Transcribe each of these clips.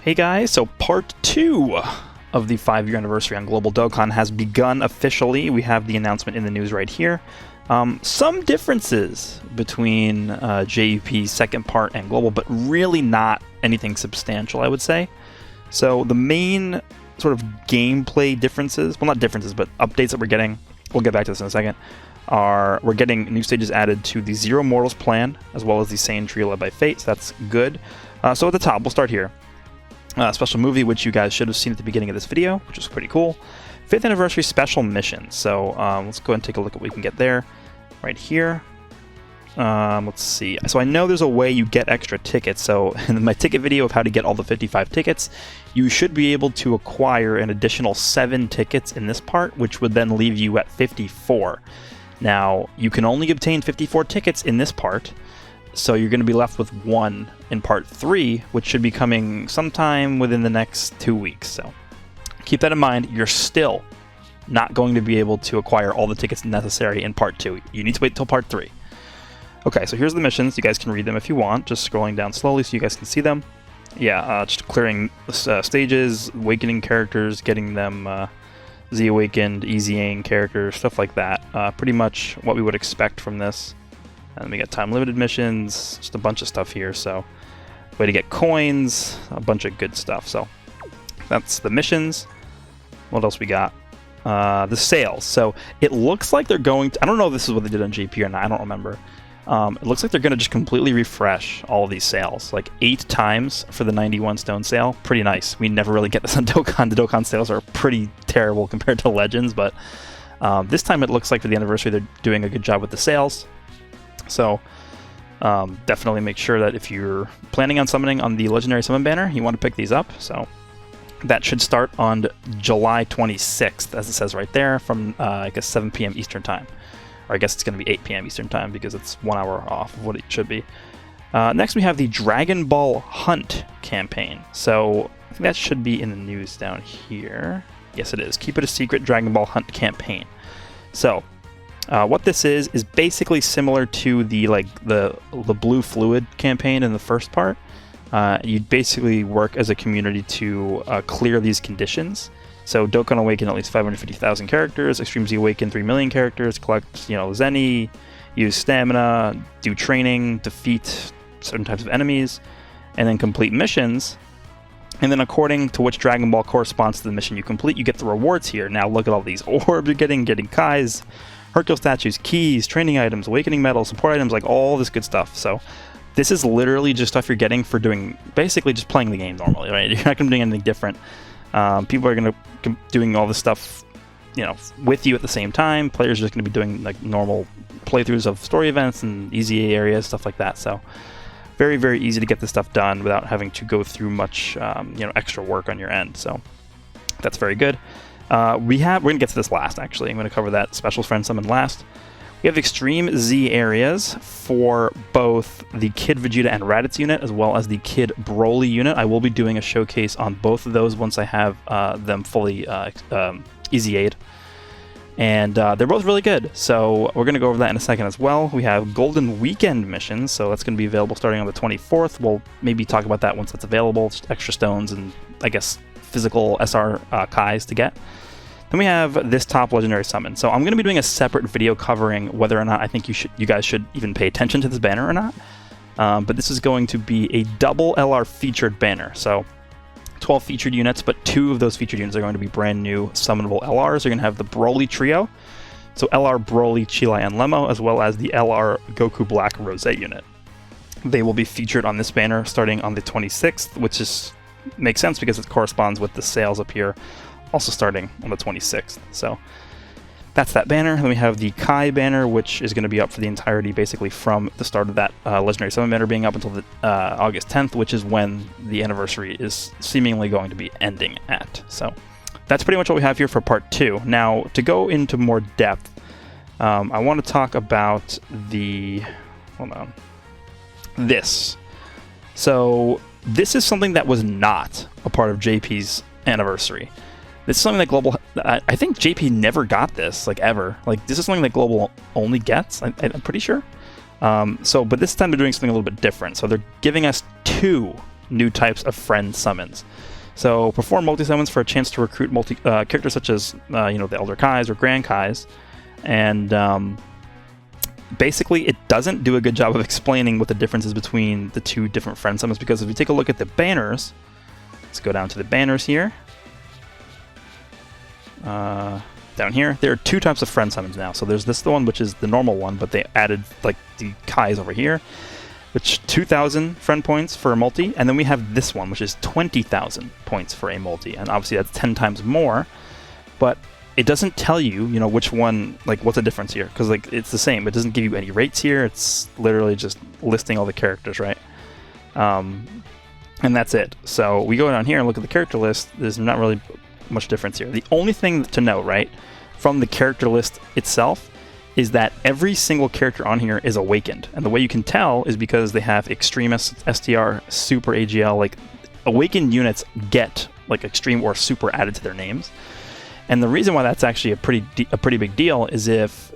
Hey guys, so part 2 of the 5-year anniversary on Global Dokkan has begun officially. We have the announcement in the news right here. Some differences between JEP's second part and Global, but really not anything substantial, I would say. So the main sort of gameplay differences, well, not differences, but updates that we're getting, we'll get back to this in a second, are we're getting new stages added to the Zero Mortals plan, as well as the Saiyan Trio led by Fate, so that's good. So at the top, we'll start here. Special movie, which you guys should have seen at the beginning of this video, which is pretty cool. 5th anniversary special mission. So let's go ahead and take a look at what we can get there. Right here. Let's see. So I know there's a way you get extra tickets. So in my ticket video of how to get all the 55 tickets, you should be able to acquire an additional 7 tickets in this part, which would then leave you at 54. Now, you can only obtain 54 tickets in this part. So you're going to be left with 1 in part 3, which should be coming sometime within the next 2 weeks. So keep that in mind. You're still not going to be able to acquire all the tickets necessary in part 2. You need to wait till part 3. Okay, so here's the missions. You guys can read them if you want. Just scrolling down slowly so you guys can see them. Yeah, just clearing stages, awakening characters, getting them Z-awakened, easying characters, stuff like that. Pretty much what we would expect from this. And we got time-limited missions, just a bunch of stuff here, so way to get coins, a bunch of good stuff. So that's the missions. What else we got? The sales. So it looks like they're going to, I don't know if this is what they did on GP or not, I don't remember. It looks like they're going to just completely refresh all of these sales, like 8 times for the 91 stone sale. Pretty nice. We never really get this on Dokkan. The Dokkan sales are pretty terrible compared to Legends, but this time it looks like for the anniversary they're doing a good job with the sales. So definitely make sure that if you're planning on summoning on the Legendary Summon banner, you want to pick these up. So that should start on July 26th, as it says right there, from I guess 7 p.m. Eastern Time. Or I guess it's going to be 8 p.m. Eastern Time because it's 1 hour off of what it should be. Next we have the Dragon Ball Hunt campaign. So I think that should be in the news down here. Yes, it is. Keep it a secret Dragon Ball Hunt campaign. So what this is basically similar to the Blue Fluid campaign in the first part. You basically work as a community to clear these conditions. So Dokkan awaken at least 550,000 characters, Extreme Z awaken 3 million characters, collect Zeni, use stamina, do training, defeat certain types of enemies, and then complete missions. And then according to which Dragon Ball corresponds to the mission you complete, you get the rewards here. Now look at all these orbs you're getting Kais, Hercule statues, keys, training items, awakening medals, support items, like all this good stuff. So this is literally just stuff you're getting for doing, basically just playing the game normally, right? You're not going to be doing anything different. People are going to doing all this stuff, with you at the same time. Players are just going to be doing like normal playthroughs of story events and easy areas, stuff like that. So very, very easy to get this stuff done without having to go through much, extra work on your end. So that's very good. We're going to get to this last, actually. I'm going to cover that Special Friend Summon last. We have Extreme Z areas for both the Kid Vegeta and Raditz unit, as well as the Kid Broly unit. I will be doing a showcase on both of those once I have them fully easy-aid. And they're both really good, so we're going to go over that in a second as well. We have Golden Weekend missions, so that's going to be available starting on the 24th. We'll maybe talk about that once it's available, just extra stones and, I guess, physical SR Kais to get. Then we have this top legendary summon. So I'm going to be doing a separate video covering whether or not I think you guys should even pay attention to this banner or not. But this is going to be a double LR featured banner. So 12 featured units, but 2 of those featured units are going to be brand new summonable LRs. You're going to have the Broly trio. So LR Broly, Chilai, and Lemo, as well as the LR Goku Black Rose unit. They will be featured on this banner starting on the 26th, which makes sense because it corresponds with the sales up here, also starting on the 26th. So that's that banner. Then we have the Kai banner, which is going to be up for the entirety, basically from the start of that Legendary Summon banner being up until the August 10th, which is when the anniversary is seemingly going to be ending at. So that's pretty much what we have here for part 2. Now, to go into more depth, I want to talk about this. So this is something that was not a part of JP's anniversary. This is something that Global, I think JP never got this, ever. This is something that Global only gets, I'm pretty sure. But this time they're doing something a little bit different. So they're giving us 2 new types of friend summons. So perform multi-summons for a chance to recruit characters such as the Elder Kais or Grand Kais, and basically it doesn't do a good job of explaining what the difference is between the two different friend summons, because if you take a look at the banners, let's go down to the banners here. Down here, there are two types of friend summons now. So there's the one which is the normal one, but they added like the Kais over here, which 2,000 friend points for a multi, and then we have this one, which is 20,000 points for a multi, and obviously that's 10 times more, but it doesn't tell you, which one, like, what's the difference here, because, like, it's the same. It doesn't give you any rates here. It's literally just listing all the characters, right? And that's it. So we go down here and look at the character list. There's not really much difference here. The only thing to know, right, from the character list itself is that every single character on here is awakened. And the way you can tell is because they have Extreme STR, Super AGL, like awakened units get like Extreme or Super added to their names. And the reason why that's actually a pretty big deal is if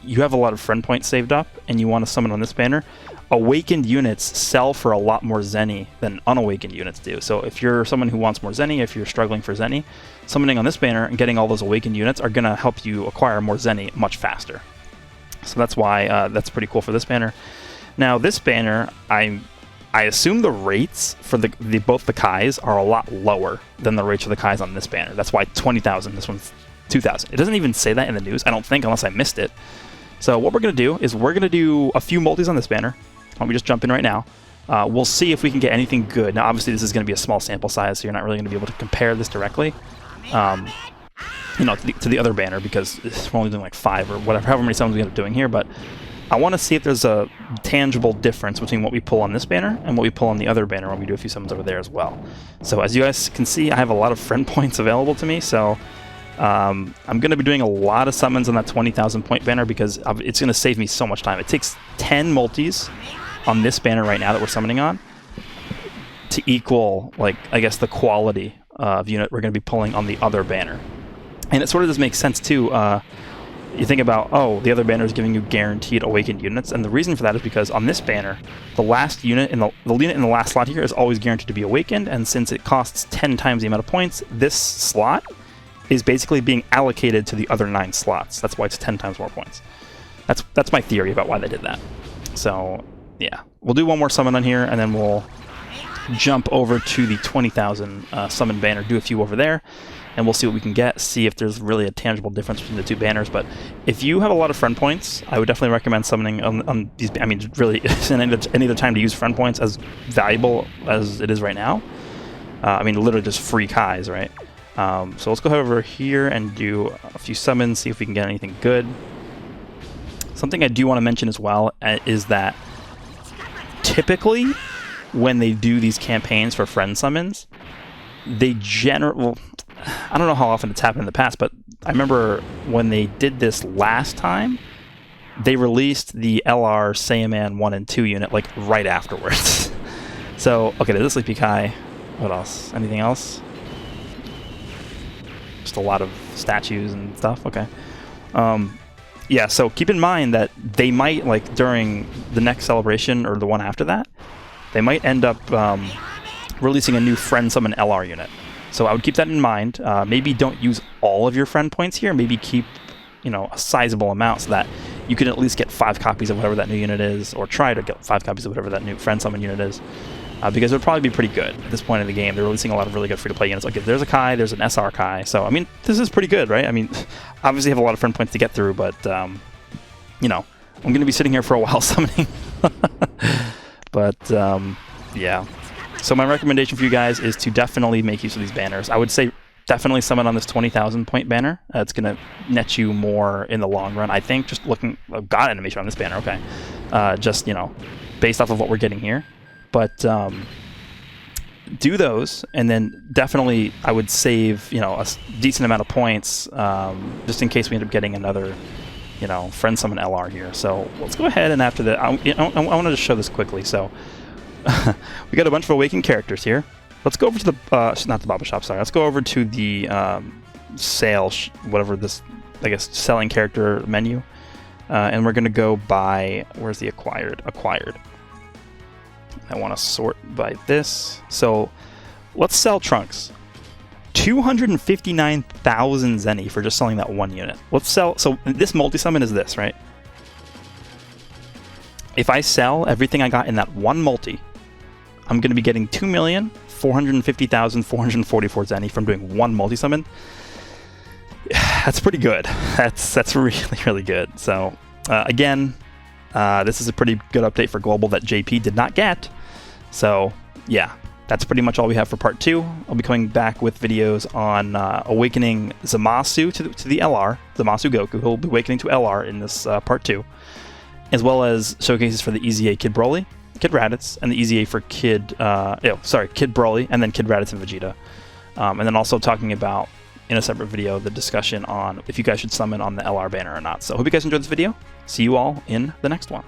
you have a lot of friend points saved up and you want to summon on this banner, awakened units sell for a lot more Zeni than unawakened units do. So if you're someone who wants more Zeni, if you're struggling for Zeni, summoning on this banner and getting all those awakened units are going to help you acquire more Zeni much faster. So that's why that's pretty cool for this banner. Now this banner, I assume the rates for both the Kais are a lot lower than the rates for the Kais on this banner. That's why 20,000, this one's 2,000. It doesn't even say that in the news, I don't think, unless I missed it. So what we're going to do is we're going to do a few multis on this banner. Why don't we just jump in right now? We'll see if we can get anything good. Now, obviously, this is going to be a small sample size, so you're not really going to be able to compare this directly, to the other banner, because we're only doing like 5 or whatever, however many summons we end up doing here. But I want to see if there's a tangible difference between what we pull on this banner and what we pull on the other banner when we do a few summons over there as well. So as you guys can see, I have a lot of friend points available to me, so I'm going to be doing a lot of summons on that 20,000 point banner because it's going to save me so much time. It takes 10 multis on this banner right now that we're summoning on to equal, like, I guess, the quality of unit we're going to be pulling on the other banner. And it sort of does make sense too. You think about, the other banner is giving you guaranteed awakened units, and the reason for that is because on this banner, the last unit in the unit in the last slot here is always guaranteed to be awakened, and since it costs 10 times the amount of points, this slot is basically being allocated to the other 9 slots. That's why it's 10 times more points. That's my theory about why they did that. So yeah, we'll do one more summon on here, and then we'll jump over to the 20,000 summon banner, do a few over there, and we'll see what we can get, see if there's really a tangible difference between the two banners. But if you have a lot of friend points, I would definitely recommend summoning on these. I mean, really, any other time to use friend points as valuable as it is right now. I mean, literally just free Kais, right? So let's go over here and do a few summons, see if we can get anything good. Something I do want to mention as well is that typically when they do these campaigns for friend summons, they I don't know how often it's happened in the past, but I remember when they did this last time, they released the LR Saiyaman 1 and 2 unit like right afterwards. So, okay, there's a Sleepy Kai. What else? Anything else? Just a lot of statues and stuff. Okay. Yeah, so keep in mind that they might, like, during the next celebration or the one after that, they might end up releasing a new friend summon LR unit. So I would keep that in mind. Maybe don't use all of your friend points here. Maybe keep, a sizable amount so that you can at least get 5 copies of whatever that new unit is, or try to get 5 copies of whatever that new friend summon unit is. Because it would probably be pretty good at this point in the game. They're releasing a lot of really good free-to-play units. Like, if there's a Kai, there's an SR Kai. So, I mean, this is pretty good, right? I mean, obviously you have a lot of friend points to get through, but, I'm going to be sitting here for a while summoning. But, yeah. So my recommendation for you guys is to definitely make use of these banners. I would say definitely summon on this 20,000 point banner. It's going to net you more in the long run, I think. Just looking... God animation on this banner, okay. Just, based off of what we're getting here. But do those, and then definitely I would save, a decent amount of points just in case we end up getting another, friend summon LR here. So let's go ahead, and after that, I want to just show this quickly. So we got a bunch of awakened characters here. Let's go over to the, not the Baba Shop, sorry. Let's go over to the sale, whatever this, I guess, selling character menu. And we're going to go by, where's the acquired? I want to sort by this. So let's sell Trunks. 259,000 Zeni for just selling that one unit. Let's sell. So this multi-summon is this, right? If I sell everything I got in that one multi, I'm going to be getting 2,450,444 Zeni from doing one multi-summon. That's pretty good. That's really, really good. So again, this is a pretty good update for Global that JP did not get. So yeah, that's pretty much all we have for part 2. I'll be coming back with videos on awakening Zamasu to the LR, Zamasu Goku. He'll be awakening to LR in this part 2, as well as showcases for the EZA Kid Broly, Kid Raditz, and the EZA for Kid Broly, and then Kid Raditz and Vegeta. And then also talking about, in a separate video, the discussion on if you guys should summon on the LR banner or not. So hope you guys enjoyed this video. See you all in the next one.